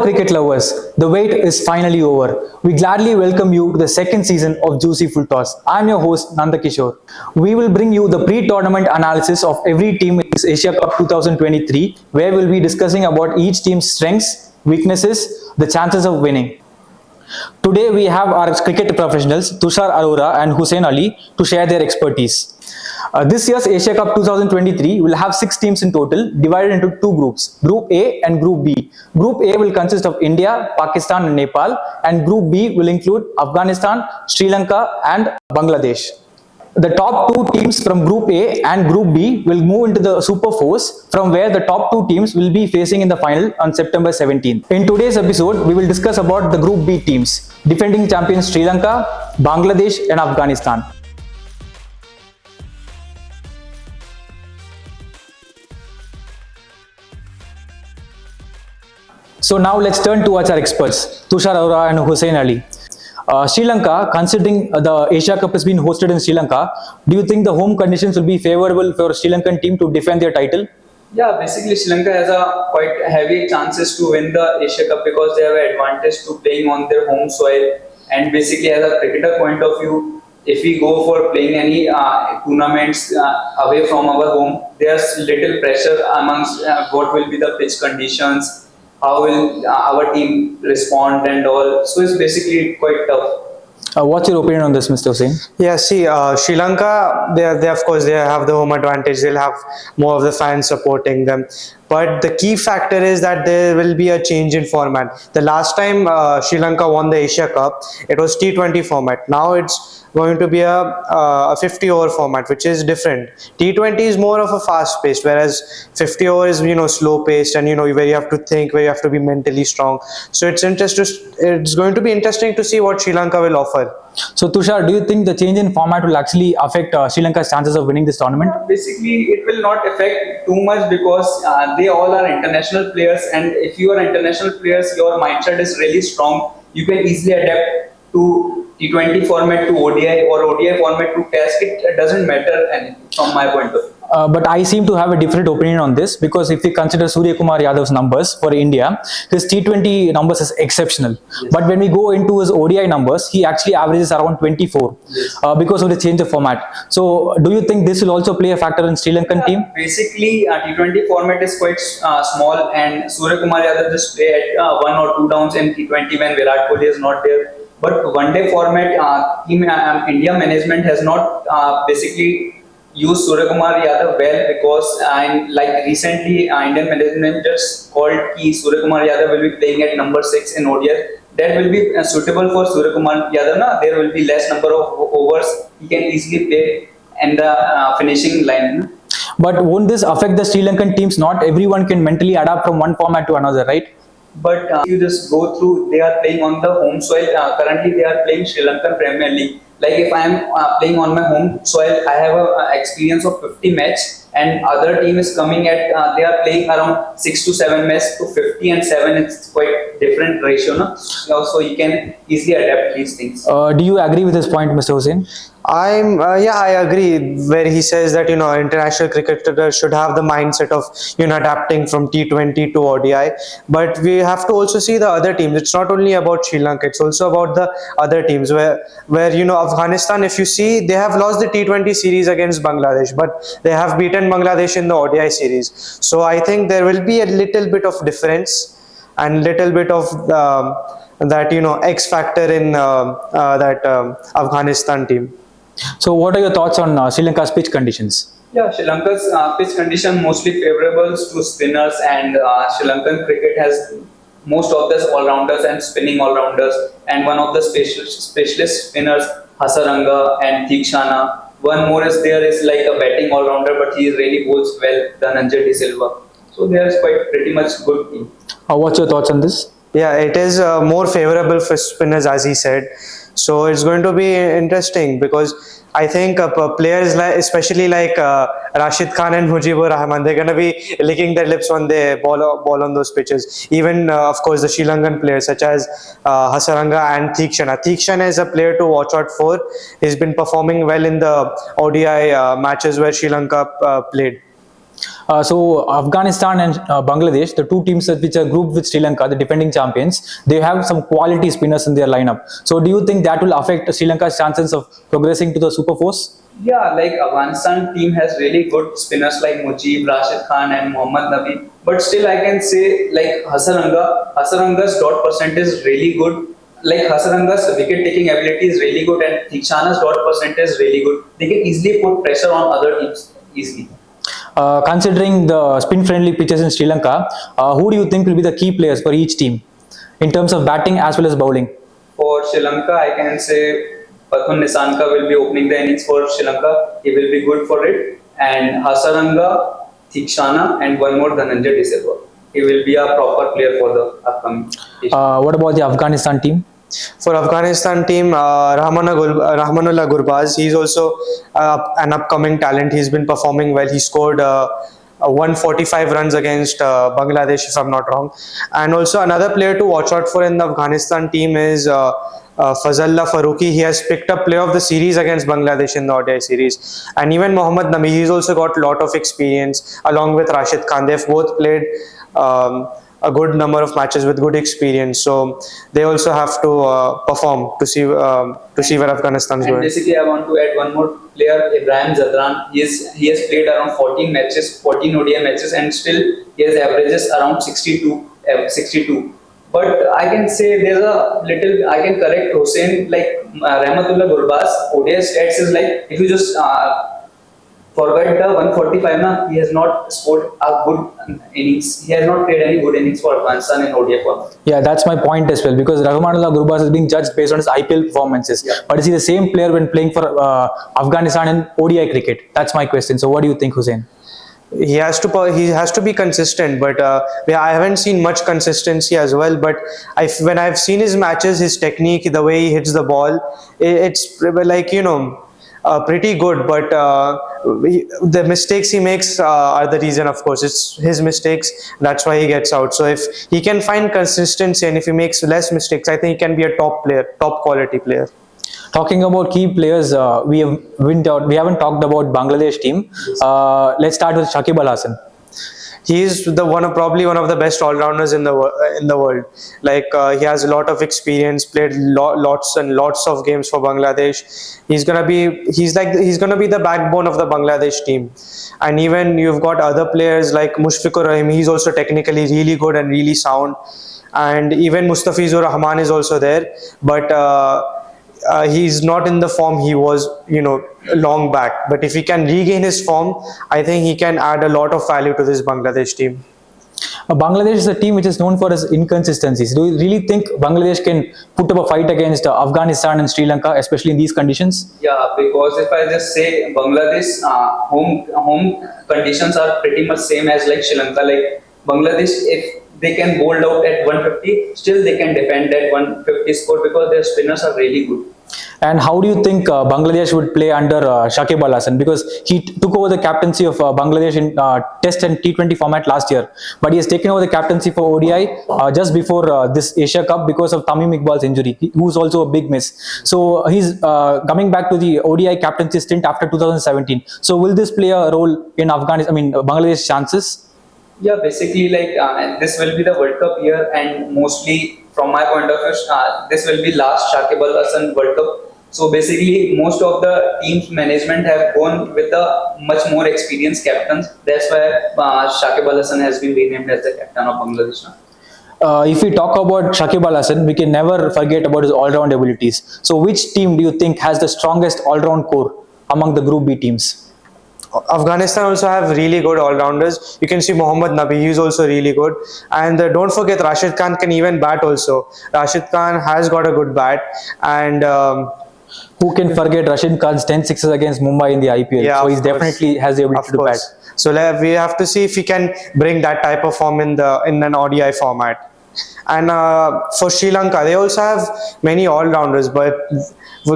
Hello cricket lovers, the wait is finally over. We gladly welcome you to the second season of Juicy Full Toss. I am your host NanadaKishore. We will bring you the pre-tournament analysis of every team in this Asia Cup 2023, where we'll be discussing about each team's strengths, weaknesses, the chances of winning. Today we have our cricket professionals Tushar, Arora and Hussain to share their expertise. This year's Asia Cup 2023 will have 6 teams in total, divided into 2 groups, Group A and Group B. Group A will consist of India, Pakistan and Nepal, and Group B will include Afghanistan, Sri Lanka and Bangladesh. The top 2 teams from Group A and Group B will move into the Super Fours, from where the top 2 teams will be facing in the final on September 17th. In today's episode, we will discuss about the Group B teams, defending champions Sri Lanka, Bangladesh and Afghanistan. So now let's turn towards our experts, Tushar, Arora and Hussain Ali. Sri Lanka, considering the Asia Cup has been hosted in Sri Lanka, do you think the home conditions will be favorable for Sri Lankan team to defend their title? Yeah, basically Sri Lanka has a quite heavy chances to win the Asia Cup because they have an advantage to playing on their home soil, and basically as a cricketer point of view, if we go for playing any tournaments away from our home, there's little pressure amongst what will be the pitch conditions, how will our team respond and all. So it's basically quite tough. What's your opinion on this, Mr. Hussain? Yeah, see, Sri Lanka, they of course they have the home advantage. They'll have more of the fans supporting them. But the key factor is that there will be a change in format. The last time Sri Lanka won the Asia Cup, it was T20 format. Now it's going to be a 50-over format, which is different. T20 is more of a fast-paced, whereas 50-over is slow-paced, and where you have to think, where you have to be mentally strong. So it's going to be interesting to see what Sri Lanka will offer. So Tushar, do you think the change in format will actually affect Sri Lanka's chances of winning this tournament? Basically, it will not affect too much because they all are international players, and if you are international players, your mindset is really strong. You can easily adapt to T20 format to ODI or ODI format to Test. It doesn't matter anything from my point of view. But I seem to have a different opinion on this, because if we consider Surya Kumar Yadav's numbers for India, his T20 numbers is exceptional. Yes. But when we go into his ODI numbers, he actually averages around 24 yes. Because of the change of format. So do you think this will also play a factor in Sri Lankan team? Basically, T20 format is quite small, and Surya Kumar Yadav just play at 1 or 2 downs in T20 when Virat Kohli is not there. But one-day format, India management has not basically used Surya Kumar Yadav well, because like recently Indian management just called ki Surya Kumar Yadav will be playing at number 6 in ODI. That will be suitable for Surya Kumar Yadav. There will be less number of overs. He can easily play in the finishing line. But won't this affect the Sri Lankan teams? Not everyone can mentally adapt from one format to another, right? But if you just go through, they are playing on the home soil. Currently, they are playing Sri Lankan Premier League. Like if I am playing on my home soil, I have a experience of 50 matches, and other team is coming at they are playing around 6 to 7 matches to 50 and 7. It's quite different ratio, no? So you can easily adapt these things. Do you agree with this point, Mr. Hussain? I agree where he says that international cricketers should have the mindset of adapting from T20 to ODI, but we have to also see the other teams. It's not only about Sri Lanka, it's also about the other teams where Afghanistan, if you see, they have lost the T20 series against Bangladesh, but they have beaten Bangladesh in the ODI series. So I think there will be a little bit of difference and little bit of that X factor in that Afghanistan team. So what are your thoughts on Sri Lanka's pitch conditions? Yeah, Sri Lanka's pitch condition mostly favorable to spinners, and Sri Lankan cricket has most of the all-rounders and spinning all-rounders, and one of the specialist spinners, Hasaranga and Theekshana. One more is there is like a batting all-rounder, but he really bowls well, Dhananjay De Silva. So they are quite pretty much good team. What's your thoughts on this? Yeah, it is more favorable for spinners, as he said. So it's going to be interesting, because I think players especially like Rashid Khan and Mujibur Rahman, they're going to be licking their lips when they ball on those pitches. Even of course the Sri Lankan players such as Hasaranga and Theekshana. Theekshana is a player to watch out for. He's been performing well in the ODI matches where Sri Lanka played. So Afghanistan and Bangladesh, the two teams which are grouped with Sri Lanka, the defending champions, they have some quality spinners in their lineup. So do you think that will affect Sri Lanka's chances of progressing to the Super Force? Yeah, like Afghanistan team has really good spinners like Mujib, Rashid Khan and Mohammad Nabi. But still I can say like Hasaranga's dot percentage is really good. Like Hasaranga's wicket taking ability is really good and Thikshana's dot percentage is really good. They can easily put pressure on other teams easily. Considering the spin-friendly pitches in Sri Lanka, who do you think will be the key players for each team in terms of batting as well as bowling? For Sri Lanka, I can say Pathun Nisanka will be opening the innings for Sri Lanka. He will be good for it. And Hasaranga, Thikshana and one more Dhananjay De Silva. He will be a proper player for the upcoming. What about the Afghanistan team? For Afghanistan team, Rahmanullah Gurbaz, he's also an upcoming talent. He's been performing well. He scored 145 runs against Bangladesh, if I'm not wrong. And also another player to watch out for in the Afghanistan team is Fazallah Farooqi. He has picked up player of the series against Bangladesh in the ODI series. And even Mohammad Nabi, he's also got a lot of experience along with Rashid Khan. They've both played a good number of matches with good experience, so they also have to perform to see where Afghanistan is And going. basically, I want to add one more player, Ibrahim Zadran. He has played around 14 matches, 14 ODI matches, and still he has averages around 62. But I can say there's a little. I can correct Hussain, like Rahmatullah Gurbaz. ODI stats is like if you just forget the 145, he has not scored a good innings. He has not played any good innings for Afghanistan in ODI format. Yeah, that's my point as well, because Rahmanullah Gurbaz is being judged based on his IPL performances. Yeah. But is he the same player when playing for Afghanistan in ODI cricket? That's my question. So what do you think, Hussain? He has to be consistent, but I haven't seen much consistency as well. But when I've seen his matches, his technique, the way he hits the ball, it's like pretty good. But the mistakes he makes are the reason. Of course, it's his mistakes. That's why he gets out. So if he can find consistency and if he makes less mistakes, I think he can be a top player, top quality player. Talking about key players, we haven't talked about Bangladesh team. Let's start with Shakib Al Hasan. He is probably one of the best all-rounders in the world. Like he has a lot of experience, played lots and lots of games for Bangladesh. He's gonna be the backbone of the Bangladesh team. And even you've got other players like Mushfiqur Rahim. He's also technically really good and really sound. And even Mustafizur Rahman is also there, but he's not in the form he was, long back. But if he can regain his form, I think he can add a lot of value to this Bangladesh team. Bangladesh is a team which is known for its inconsistencies. Do you really think Bangladesh can put up a fight against Afghanistan and Sri Lanka, especially in these conditions? Yeah, because if I just say Bangladesh home conditions are pretty much same as like Sri Lanka. Like Bangladesh, if they can bowl out at 150, still they can defend at 150 score because their spinners are really good. And how do you think Bangladesh would play under Shakib Al Hasan? Because he took over the captaincy of Bangladesh in Test and T20 format last year. But he has taken over the captaincy for ODI just before this Asia Cup because of Tamim Iqbal's injury, who's also a big miss. So he's coming back to the ODI captaincy stint after 2017. So will this play a role in Bangladesh's chances? Yeah, basically like this will be the World Cup year and mostly from my point of view, this will be last Shakib Al Hasan World Cup. So basically, most of the team's management have gone with a much more experienced captains. That's why Shakib Al Hasan has been renamed as the captain of Bangladesh now. If we talk about Shakib Al Hasan, we can never forget about his all-round abilities. So which team do you think has the strongest all-round core among the Group B teams? Afghanistan also have really good all-rounders. You can see Mohammad Nabi, he's also really good. And don't forget, Rashid Khan can even bat also. Rashid Khan has got a good bat. And who can forget Rashid Khan's 10 sixes against Mumbai in the IPL? Yeah, so he definitely has the ability to bat. So we have to see if he can bring that type of form in an ODI format. And for Sri Lanka, they also have many all-rounders, but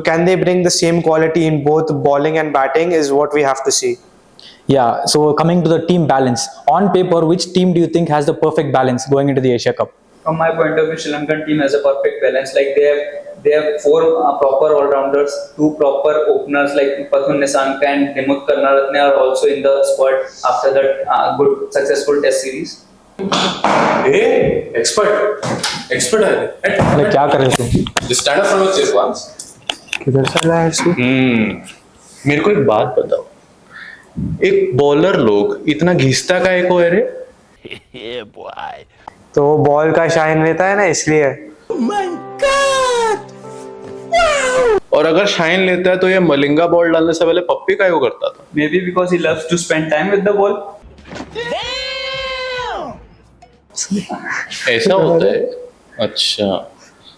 can they bring the same quality in both bowling and batting is what we have to see. Yeah, so coming to the team balance. On paper, which team do you think has the perfect balance going into the Asia Cup? From my point of view, Sri Lankan team has a perfect balance. Like they have they have four proper all-rounders, two proper openers like Pathun Nissanka and Dimut Karnaratne are also in the squad after that good successful test series. Hey, expert है रे. like क्या कर रहे हो तुम? Just stand up from your chair once. किधर से लाया इसको? मेरे को एक बात बताओ. एक बॉलर लोग इतना घिसता काहे को है रे? तो वो बॉल का शाइन लेता है ना इसलिए. और अगर शाइन लेता है तो ये मलिंगा बॉल डालने से पहले पप्पी काहे को करता था? Maybe because he loves to spend time with the ball. ऐसा होता है. अच्छा,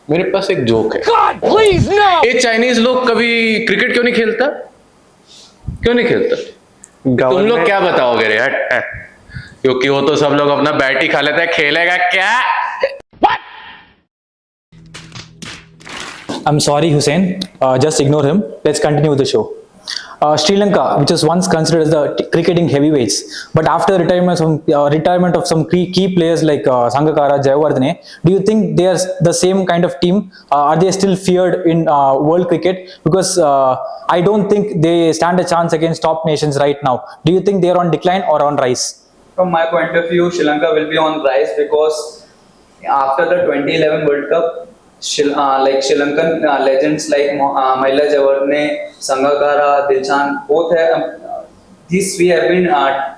मेरे पास एक जोक है. God, please, no! ये चाइनीज लोग कभी क्रिकेट क्यों नहीं खेलता? क्यों नहीं खेलता? तुम लोग क्या बताओगे रे? हट. क्योंकि वो तो सब लोग अपना बैट ही खा लेते हैं. खेलेगा क्या? I'm sorry, Hussain. Just ignore him. Let's continue with the show. Sri Lanka, which was once considered as the cricketing heavyweights, but after retirement of some key players like Sangakkara, Jayawardene, do you think they are the same kind of team? Are they still feared in world cricket? Because I don't think they stand a chance against top nations right now. Do you think they are on decline or on rise? From my point of view, Sri Lanka will be on rise because after the 2011 World Cup, Sri Lankan legends like Mahela Jayawardene, Sangakkara, Dilshan, both have these three have been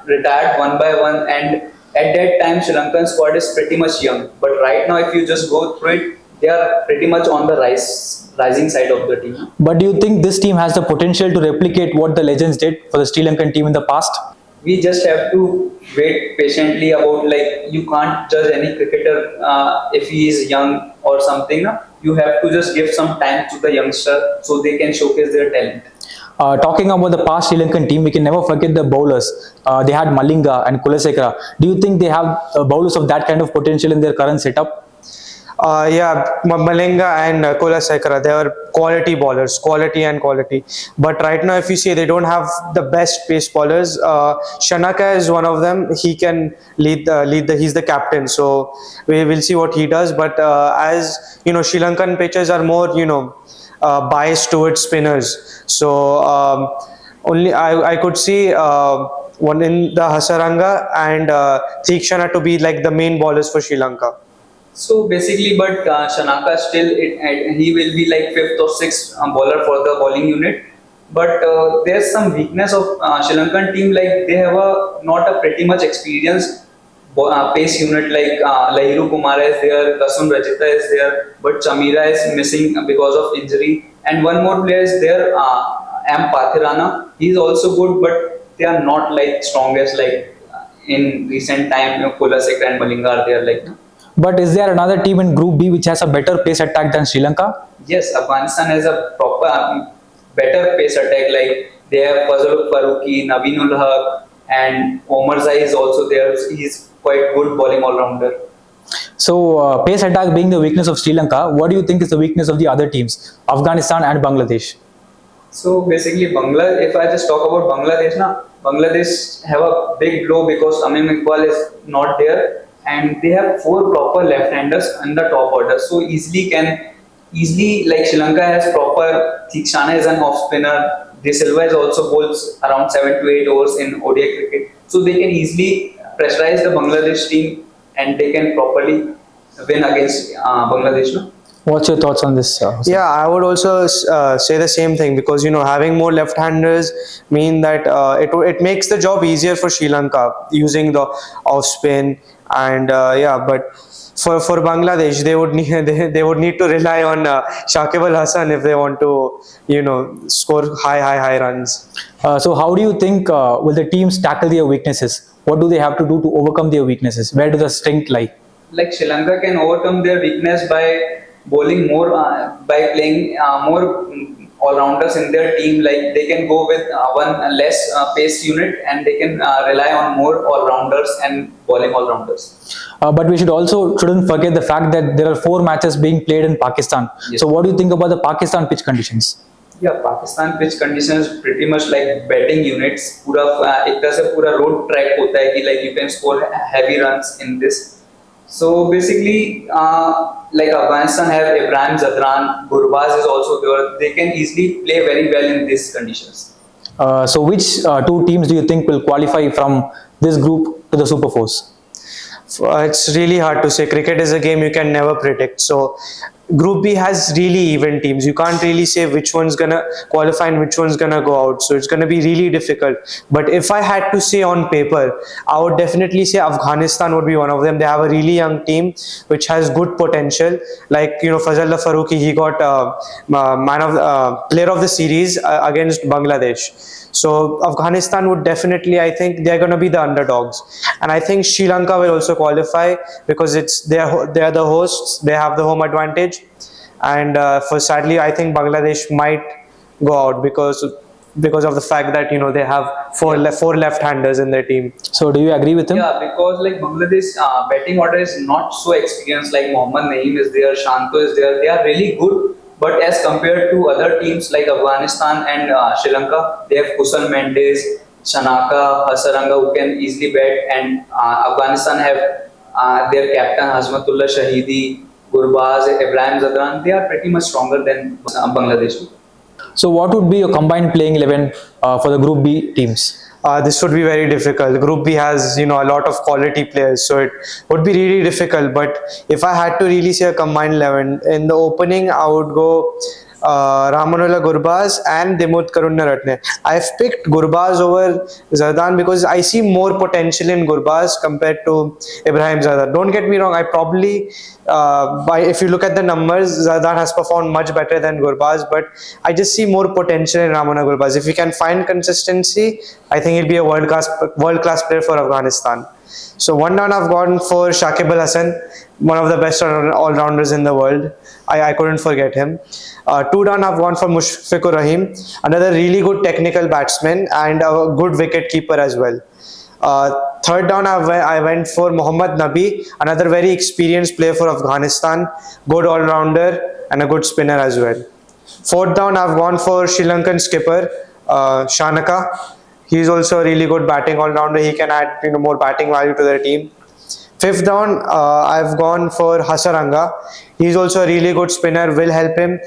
retired one by one, and at that time Sri Lankan squad is pretty much young. But right now, if you just go through it, they are pretty much on the rising side of the team. But do you think this team has the potential to replicate what the legends did for the Sri Lankan team in the past? We just have to wait patiently about, like, you can't judge any cricketer if he is young or something. No? You have to just give some time to the youngster so they can showcase their talent. Talking about the past Sri Lankan team, we can never forget the bowlers. They had Malinga and Kulasekara. Do you think they have bowlers of that kind of potential in their current setup? Yeah, Malinga and Kulasekara, they are quality bowlers, quality and quality. But right now, if you see, they don't have the best pace bowlers. Shanaka is one of them. He can lead he's the captain. So we will see what he does. But as you know, Sri Lankan pitches are more, biased towards spinners. So only I could see one in the Hasaranga and Thikshana to be like the main bowlers for Sri Lanka. So basically, but Shanaka still, he will be like fifth or sixth bowler for the bowling unit. But there's some weakness of Sri Lankan team, like they have not a pretty much experienced pace unit, like Lahiru Kumara is there, Kasum Rajita is there, but Chamira is missing because of injury. And one more player is there, M. Pathirana. He's also good, but they are not like strongest like in recent time. Kulasekara and Malinga are there like. But is there another team in Group B which has a better pace attack than Sri Lanka? Yes, Afghanistan has a proper better pace attack. Like they have Fazlul Farooqi, Naveenul Haq, and Omar Zai is also there. He's quite good bowling all-rounder. So pace attack being the weakness of Sri Lanka, what do you think is the weakness of the other teams, Afghanistan and Bangladesh? So basically, if I just talk about Bangladesh, Bangladesh have a big blow because Tamim Iqbal is not there. And they have four proper left-handers in the top order. So easily like Sri Lanka has proper, Thikshana is an off-spinner, De Silva is also bowls around 7 to 8 overs in ODI cricket. So they can easily pressurize the Bangladesh team and they can properly win against Bangladesh. No? What's your thoughts on this? Hussain? Yeah, I would also say the same thing because having more left-handers mean that it makes the job easier for Sri Lanka using the off-spin. And but for Bangladesh, they would need to rely on Shakib Al Hasan if they want to score high runs. So how do you think will the teams tackle their weaknesses? What do they have to do to overcome their weaknesses? Where do the strength lie? Like Sri Lanka can overcome their weakness by bowling more, by playing more all-rounders in their team. Like they can go with one less pace unit and they can rely on more all-rounders and bowling all-rounders. But we shouldn't forget the fact that there are 4 matches being played in Pakistan. Yes. So what do you think about the Pakistan pitch conditions? Yeah, Pakistan pitch conditions pretty much like batting units. पूरा एक तरह से पूरा road track होता है कि like you can score heavy runs in this. So basically, like Afghanistan have Ibrahim Zadran, Gurbaz is also there. They can easily play very well in these conditions. So which two teams do you think will qualify from this group to the Super Fours? It's really hard to say. Cricket is a game you can never predict. So Group B has really even teams. You can't really say which one's gonna qualify and which one's gonna go out. So it's gonna be really difficult. But if I had to say on paper, I would definitely say Afghanistan would be one of them. They have a really young team which has good potential. Like Fazallah Farooqi, he got player of the series against Bangladesh. So Afghanistan would definitely, I think they're going to be the underdogs, and I think Sri Lanka will also qualify because they are the hosts, they have the home advantage, and for sadly I think Bangladesh might go out because of the fact that they have four left-handers in their team. So do you agree with him? Yeah, because like Bangladesh batting order is not so experienced. Like Mohammad Naeem is there, Shanto is there. They are really good. But as compared to other teams like Afghanistan and Sri Lanka, they have Kusal Mendes, Shanaka, Hasaranga who can easily bat, and Afghanistan have their captain Hazmatullah Shahidi, Gurbaz, Ibrahim Zadran. They are pretty much stronger than Bangladesh. So what would be your combined playing 11 for the Group B teams? This would be very difficult. Group B has a lot of quality players, so it would be really difficult. But if I had to really say a combined 11 in the opening, I would go Rahmanullah Gurbaz and Dimut Karunaratne. I've picked Gurbaz over Zardan because I see more potential in Gurbaz compared to Ibrahim Zardan. Don't get me wrong, I probably if you look at the numbers, Zardan has performed much better than Gurbaz, but I just see more potential in Rahmanullah Gurbaz. If he can find consistency, I think he'll be a world class player for Afghanistan. So one down I've gone for Shakib Al Hasan, one of the best all-rounders in the world. I couldn't forget him. Two down I've gone for Mushfiqur Rahim, another really good technical batsman and a good wicket keeper as well. Third down I went for Mohammad Nabi, another very experienced player for Afghanistan, good all-rounder and a good spinner as well. Fourth down I've gone for Sri Lankan skipper Shanaka. He's also a really good batting all-rounder. He can add more batting value to their team. Fifth down, I've gone for Hasaranga. He's also a really good spinner, will help him.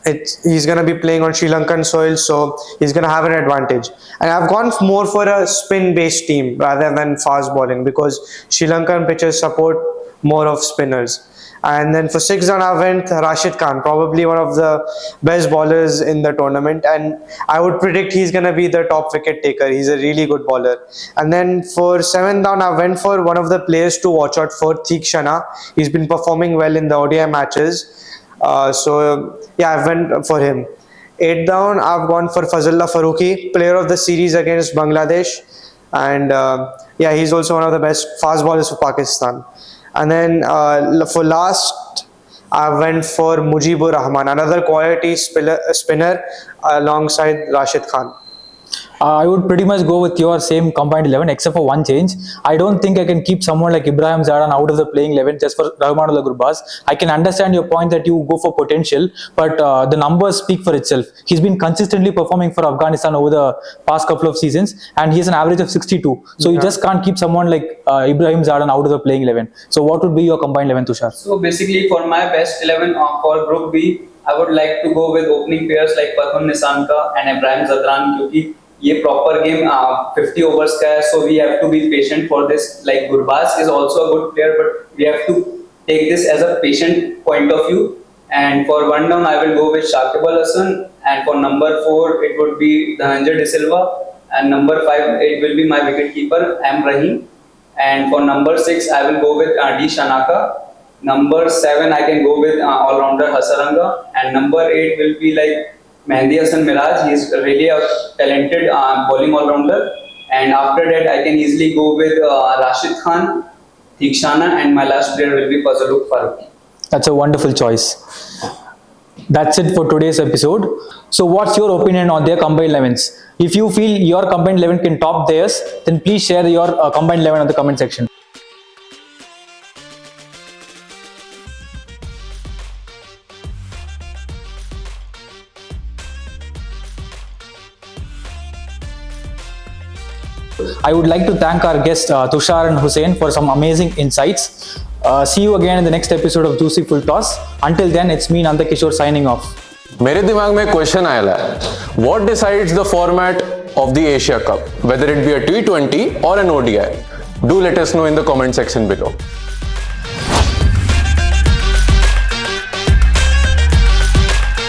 He's going to be playing on Sri Lankan soil, so he's going to have an advantage. And I've gone more for a spin-based team rather than fast bowling because Sri Lankan pitches support more of spinners. And then for sixth down, I went Rashid Khan, probably one of the best bowlers in the tournament. And I would predict he's going to be the top wicket taker. He's a really good bowler. And then for seventh down, I went for one of the players to watch out for, Theekshana. He's been performing well in the ODI matches. So I went for him. Eighth down, I've gone for Fazallah Farooqi, player of the series against Bangladesh. And he's also one of the best fast bowlers for Pakistan. And then for last, I went for Mujibur Rahman, another quality spinner alongside Rashid Khan. I would pretty much go with your same combined 11 except for one change. I don't think I can keep someone like Ibrahim Zardan out of the playing 11 just for Rahmanullah Gurbaz. I can understand your point that you go for potential, but the numbers speak for itself. He's been consistently performing for Afghanistan over the past couple of seasons and he has an average of 62. So you just can't keep someone like Ibrahim Zardan out of the playing 11. So what would be your combined 11, Tushar? So basically for my best 11 for Group B, I would like to go with opening players like Pathum Nissanka and Ibrahim Zadran क्योंकि ये proper game 50 overs का है, so we have to be patient for this. Like Gurbaz is also a good player, but we have to take this as a patient point of view. And for one down, I will go with Shakib Al Hasan, and for number 4, it would be Dhananjay De Silva, and number 5, it will be my wicket keeper M Rahim, and for number 6, I will go with D Shanaka. Number 7, I can go with all-rounder Hasaranga, and number 8 will be like Mehdi Hasan Miraj. He is really a talented bowling all-rounder. And after that, I can easily go with Rashid Khan, Theekshana, and my last player will be Fazaluk Farooqi. That's a wonderful choice. That's it for today's episode. So what's your opinion on their combined 11s? If you feel your combined 11 can top theirs, then please share your combined 11 on the comment section. I would like to thank our guests Tushar and Hussain for some amazing insights. See you again in the next episode of Juicy Full Toss. Until then, it's me NanadaKishore signing off. मेरे दिमाग में question आया है, what decides the format of the Asia Cup, whether it be a T20 or an ODI? Do let us know in the comment section below.